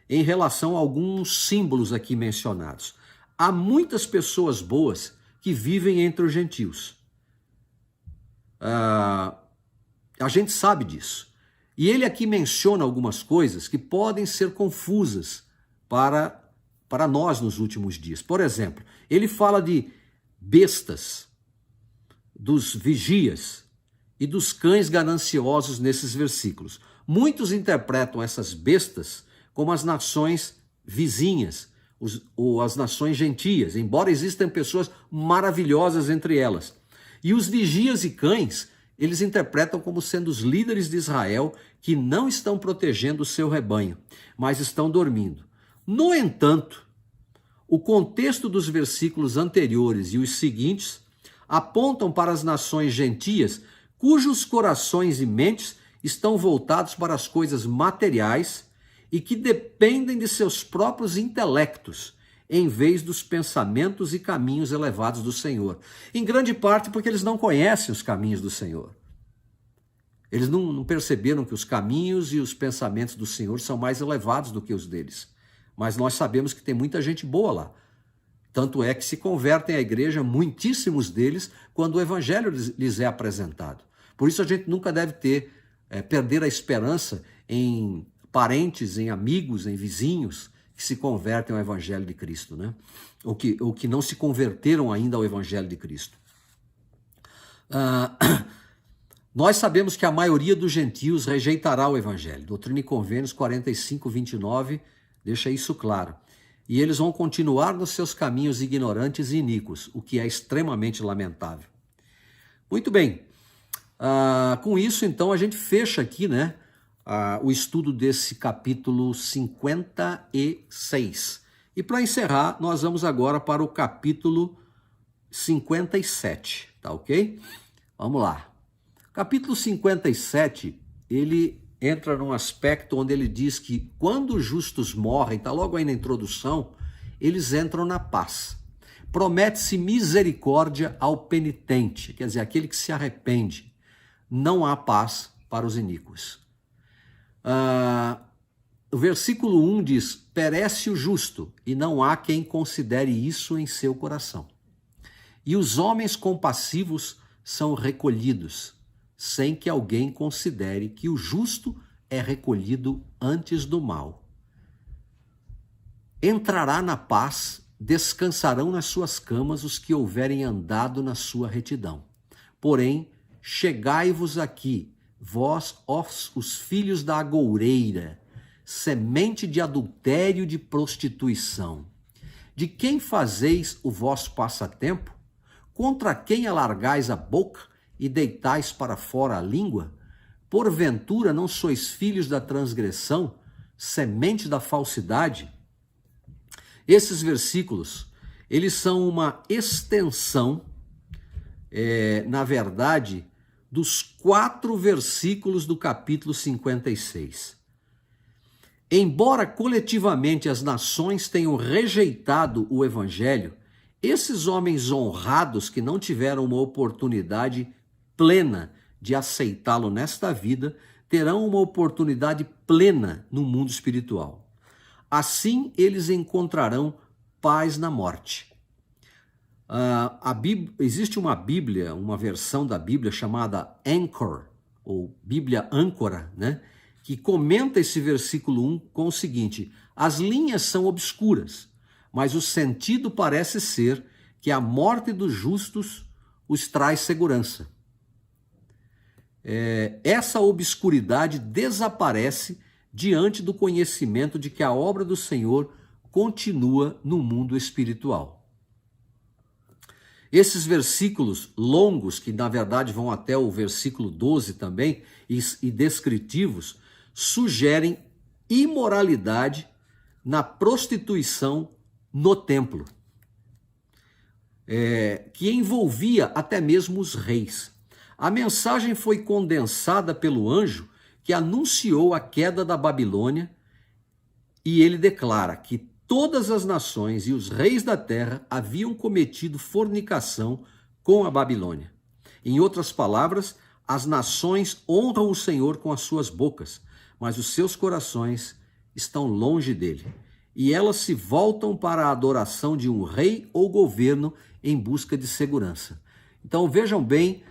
em relação a alguns símbolos aqui mencionados. Há muitas pessoas boas que vivem entre os gentios. A gente sabe disso. E ele aqui menciona algumas coisas que podem ser confusas para nós nos últimos dias. Por exemplo, ele fala de bestas, dos vigias e dos cães gananciosos nesses versículos. Muitos interpretam essas bestas como as nações vizinhas, ou as nações gentias, embora existam pessoas maravilhosas entre elas. E os vigias e cães, eles interpretam como sendo os líderes de Israel que não estão protegendo o seu rebanho, mas estão dormindo. No entanto, o contexto dos versículos anteriores e os seguintes apontam para as nações gentias cujos corações e mentes estão voltados para as coisas materiais e que dependem de seus próprios intelectos, em vez dos pensamentos e caminhos elevados do Senhor. Em grande parte porque eles não conhecem os caminhos do Senhor. Eles não perceberam que os caminhos e os pensamentos do Senhor são mais elevados do que os deles. Mas nós sabemos que tem muita gente boa lá. Tanto é que se convertem à igreja, muitíssimos deles, quando o evangelho lhes é apresentado. Por isso a gente nunca deve perder a esperança em parentes, em amigos, em vizinhos que se convertem ao Evangelho de Cristo, né? Ou que não se converteram ainda ao Evangelho de Cristo. Nós sabemos que a maioria dos gentios rejeitará o Evangelho. Doutrina e Convênios 45, 29 deixa isso claro. E eles vão continuar nos seus caminhos ignorantes e iníquos, o que é extremamente lamentável. Muito bem. Com isso, então, a gente fecha aqui, né, o estudo desse capítulo 56. E para encerrar, nós vamos agora para o capítulo 57, tá ok? Vamos lá. Capítulo 57, ele entra num aspecto onde ele diz que quando os justos morrem, está logo aí na introdução, eles entram na paz. Promete-se misericórdia ao penitente, quer dizer, aquele que se arrepende. Não há paz para os iníquos. O versículo 1 diz, perece o justo, e não há quem considere isso em seu coração. E os homens compassivos são recolhidos, sem que alguém considere que o justo é recolhido antes do mal. Entrará na paz, descansarão nas suas camas os que houverem andado na sua retidão. Porém, chegai-vos aqui, vós, os filhos da agoureira, semente de adultério e de prostituição. De quem fazeis o vosso passatempo? Contra quem alargais a boca e deitais para fora a língua? Porventura não sois filhos da transgressão, semente da falsidade? Esses versículos, eles são uma extensão, na verdade, dos 4 versículos do capítulo 56. Embora coletivamente as nações tenham rejeitado o evangelho, esses homens honrados que não tiveram uma oportunidade plena de aceitá-lo nesta vida, terão uma oportunidade plena no mundo espiritual. Assim, eles encontrarão paz na morte. Existe uma Bíblia, uma versão da Bíblia chamada Anchor, ou Bíblia Âncora, né? Que comenta esse versículo 1 com o seguinte: as linhas são obscuras, mas o sentido parece ser que a morte dos justos os traz segurança. Essa obscuridade desaparece diante do conhecimento de que a obra do Senhor continua no mundo espiritual. Esses versículos longos, que na verdade vão até o versículo 12 também, e descritivos, sugerem imoralidade na prostituição no templo, que envolvia até mesmo os reis. A mensagem foi condensada pelo anjo que anunciou a queda da Babilônia, e ele declara que todas as nações e os reis da terra haviam cometido fornicação com a Babilônia. Em outras palavras, as nações honram o Senhor com as suas bocas, mas os seus corações estão longe dele. E elas se voltam para a adoração de um rei ou governo em busca de segurança. Então vejam bem,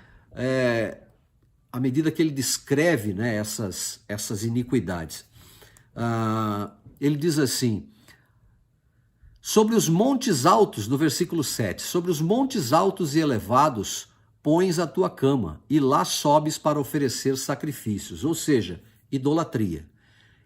à medida que ele descreve, né, essas iniquidades. Ele diz assim, sobre os montes altos, no versículo 7, sobre os montes altos e elevados pões a tua cama, e lá sobes para oferecer sacrifícios, ou seja, idolatria.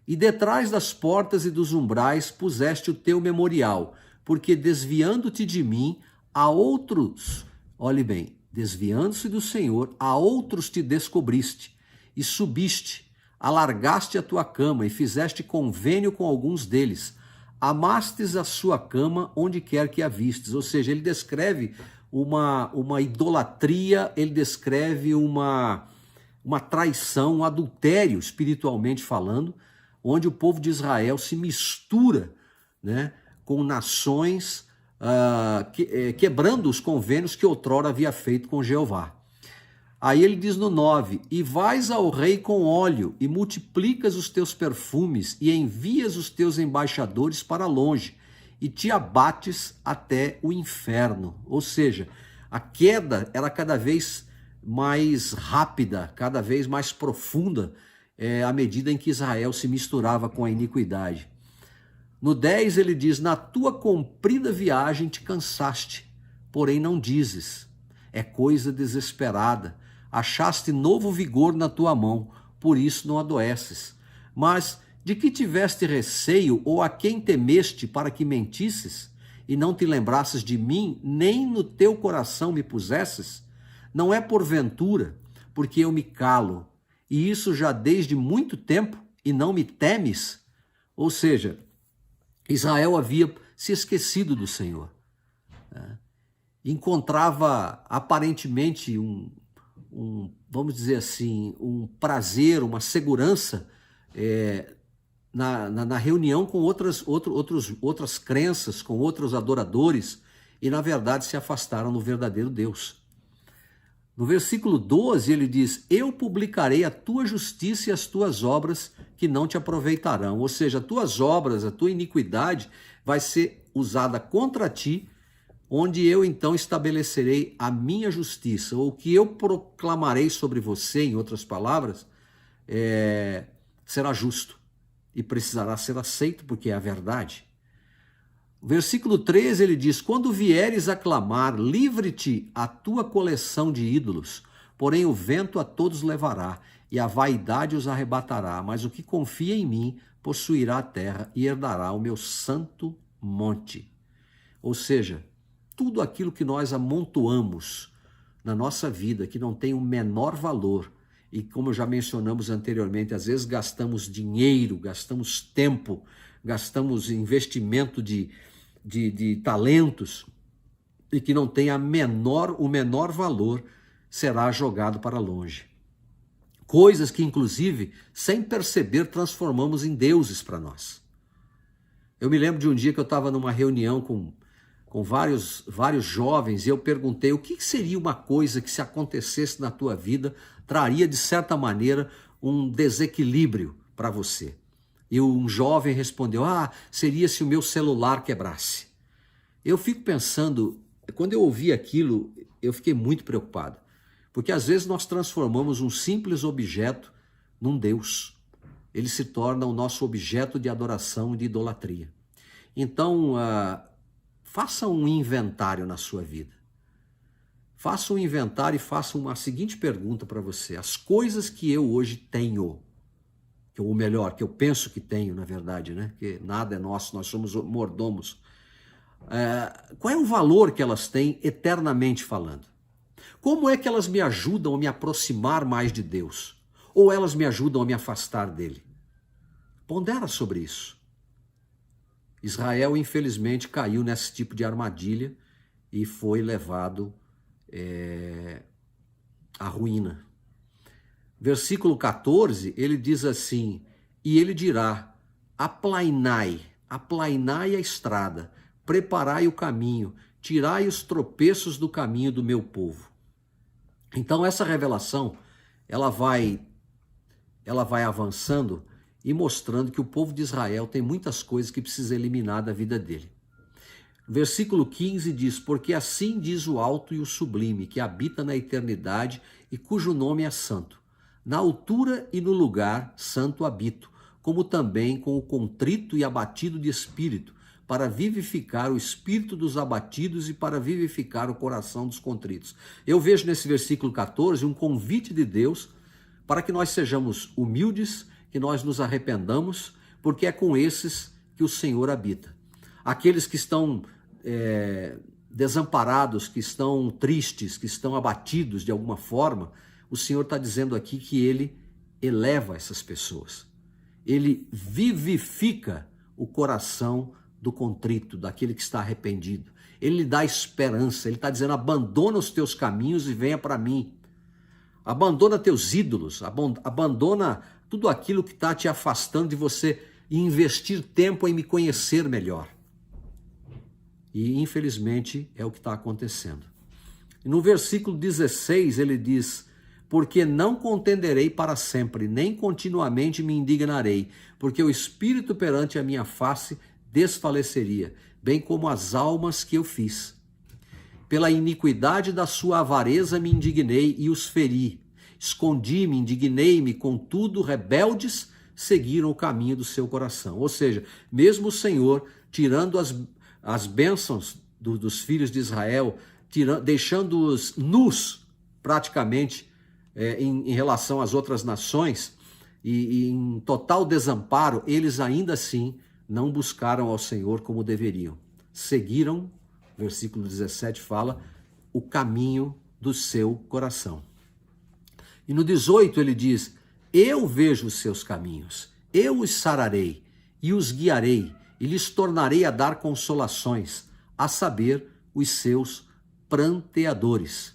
E detrás das portas e dos umbrais puseste o teu memorial, porque desviando-te de mim, a outros, olhe bem, desviando-se do Senhor, a outros te descobriste, e subiste, alargaste a tua cama, e fizeste convênio com alguns deles, amastes a sua cama onde quer que a vistes. Ou seja, ele descreve uma idolatria, ele descreve uma traição, um adultério, espiritualmente falando, onde o povo de Israel se mistura, né, com nações, quebrando os convênios que outrora havia feito com Jeová. Aí ele diz no 9, e vais ao rei com óleo, e multiplicas os teus perfumes, e envias os teus embaixadores para longe, e te abates até o inferno. Ou seja, a queda era cada vez mais rápida, cada vez mais profunda, à medida em que Israel se misturava com a iniquidade. No 10 ele diz, na tua comprida viagem te cansaste, porém não dizes. É coisa desesperada. Achaste novo vigor na tua mão, por isso não adoeces. Mas de que tiveste receio ou a quem temeste para que mentisses e não te lembrasses de mim, nem no teu coração me pusesses? Não é porventura, porque eu me calo, e isso já desde muito tempo, e não me temes? Ou seja, Israel havia se esquecido do Senhor. Encontrava aparentemente vamos dizer assim, um prazer, uma segurança na reunião com outras crenças, com outros adoradores, e na verdade se afastaram do verdadeiro Deus. No versículo 12 ele diz, eu publicarei a tua justiça e as tuas obras que não te aproveitarão. Ou seja, as tuas obras, a tua iniquidade vai ser usada contra ti, onde eu então estabelecerei a minha justiça, ou o que eu proclamarei sobre você, em outras palavras, será justo e precisará ser aceito, porque é a verdade. Versículo 13 ele diz, quando vieres a clamar, livre-te a tua coleção de ídolos, porém o vento a todos levará, e a vaidade os arrebatará, mas o que confia em mim possuirá a terra e herdará o meu santo monte. Ou seja, tudo aquilo que nós amontoamos na nossa vida, que não tem o menor valor, e como já mencionamos anteriormente, às vezes gastamos dinheiro, gastamos tempo, gastamos investimento de talentos, e que não tem o menor valor, será jogado para longe. Coisas que, inclusive, sem perceber, transformamos em deuses para nós. Eu me lembro de um dia que eu estava numa reunião com vários jovens, e eu perguntei o que seria uma coisa que, se acontecesse na tua vida, traria, de certa maneira, um desequilíbrio para você. E um jovem respondeu, seria se o meu celular quebrasse. Eu fico pensando, quando eu ouvi aquilo, eu fiquei muito preocupado. Porque às vezes nós transformamos um simples objeto num Deus. Ele se torna o nosso objeto de adoração e de idolatria. Então, faça um inventário na sua vida. Faça um inventário e faça uma seguinte pergunta para você. As coisas que eu hoje tenho, ou melhor, que eu penso que tenho, na verdade, né? Que nada é nosso, nós somos mordomos. Qual é o valor que elas têm eternamente falando? Como é que elas me ajudam a me aproximar mais de Deus? Ou elas me ajudam a me afastar dele? Pondera sobre isso. Israel, infelizmente, caiu nesse tipo de armadilha e foi levado à ruína. Versículo 14, ele diz assim, e ele dirá, aplainai a estrada, preparai o caminho, tirai os tropeços do caminho do meu povo. Então essa revelação, ela vai avançando e mostrando que o povo de Israel tem muitas coisas que precisa eliminar da vida dele. Versículo 15 diz, porque assim diz o alto e o sublime, que habita na eternidade e cujo nome é santo. Na altura e no lugar santo habito, como também com o contrito e abatido de espírito, para vivificar o espírito dos abatidos e para vivificar o coração dos contritos. Eu vejo nesse versículo 14 um convite de Deus para que nós sejamos humildes, que nós nos arrependamos, porque é com esses que o Senhor habita. Aqueles que estão desamparados, que estão tristes, que estão abatidos de alguma forma, o Senhor está dizendo aqui que Ele eleva essas pessoas. Ele vivifica o coração do contrito, daquele que está arrependido. Ele lhe dá esperança, ele está dizendo, abandona os teus caminhos e venha para mim. Abandona teus ídolos, abandona tudo aquilo que está te afastando de você e investir tempo em me conhecer melhor. E infelizmente é o que está acontecendo. E no versículo 16 ele diz, porque não contenderei para sempre, nem continuamente me indignarei, porque o espírito perante a minha face desfaleceria, bem como as almas que eu fiz. Pela iniquidade da sua avareza me indignei e os feri. Escondi-me, indignei-me, contudo, rebeldes seguiram o caminho do seu coração. Ou seja, mesmo o Senhor tirando as bênçãos dos filhos de Israel, deixando-os nus praticamente em relação às outras nações e em total desamparo, eles ainda assim não buscaram ao Senhor como deveriam. Seguiram, versículo 17 fala, o caminho do seu coração. E no 18 ele diz, eu vejo os seus caminhos, eu os sararei e os guiarei e lhes tornarei a dar consolações, a saber, os seus pranteadores.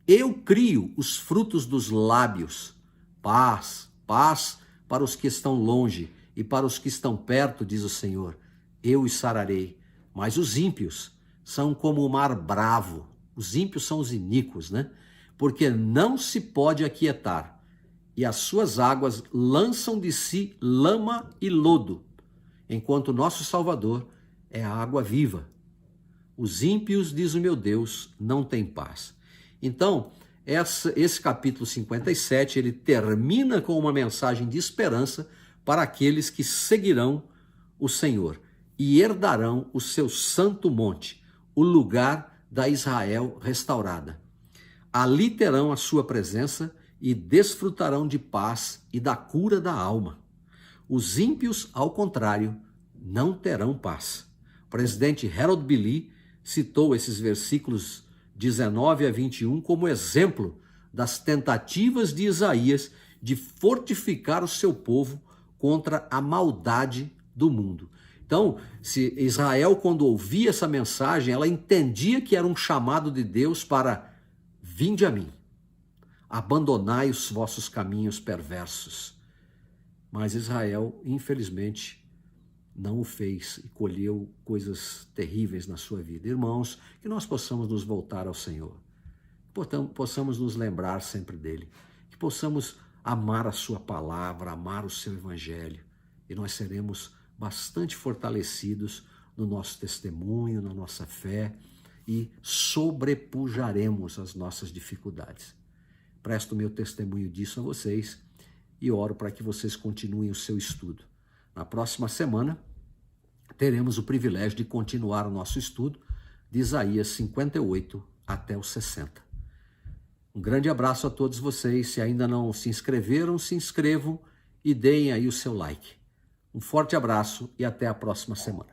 Eu crio os frutos dos lábios, paz, paz para os que estão longe e para os que estão perto, diz o Senhor. Eu os sararei, mas os ímpios são como o mar bravo. Os ímpios são os iníquos, né? Porque não se pode aquietar, e as suas águas lançam de si lama e lodo, enquanto nosso Salvador é a água viva. Os ímpios, diz o meu Deus, não têm paz. Então, esse capítulo 57, ele termina com uma mensagem de esperança para aqueles que seguirão o Senhor e herdarão o seu santo monte, o lugar da Israel restaurada. Ali terão a sua presença e desfrutarão de paz e da cura da alma. Os ímpios, ao contrário, não terão paz. O presidente Harold B. Lee citou esses versículos 19 a 21 como exemplo das tentativas de Isaías de fortificar o seu povo contra a maldade do mundo. Então, se Israel, quando ouvia essa mensagem, ela entendia que era um chamado de Deus para vinde a mim, abandonai os vossos caminhos perversos. Mas Israel, infelizmente, não o fez e colheu coisas terríveis na sua vida. Irmãos, que nós possamos nos voltar ao Senhor, possamos nos lembrar sempre dele, que possamos amar a sua palavra, amar o seu evangelho, e nós seremos bastante fortalecidos no nosso testemunho, na nossa fé, e sobrepujaremos as nossas dificuldades. Presto meu testemunho disso a vocês e oro para que vocês continuem o seu estudo. Na próxima semana, teremos o privilégio de continuar o nosso estudo de Isaías 58 até o 60. Um grande abraço a todos vocês. Se ainda não se inscreveram, se inscrevam e deem aí o seu like. Um forte abraço e até a próxima semana.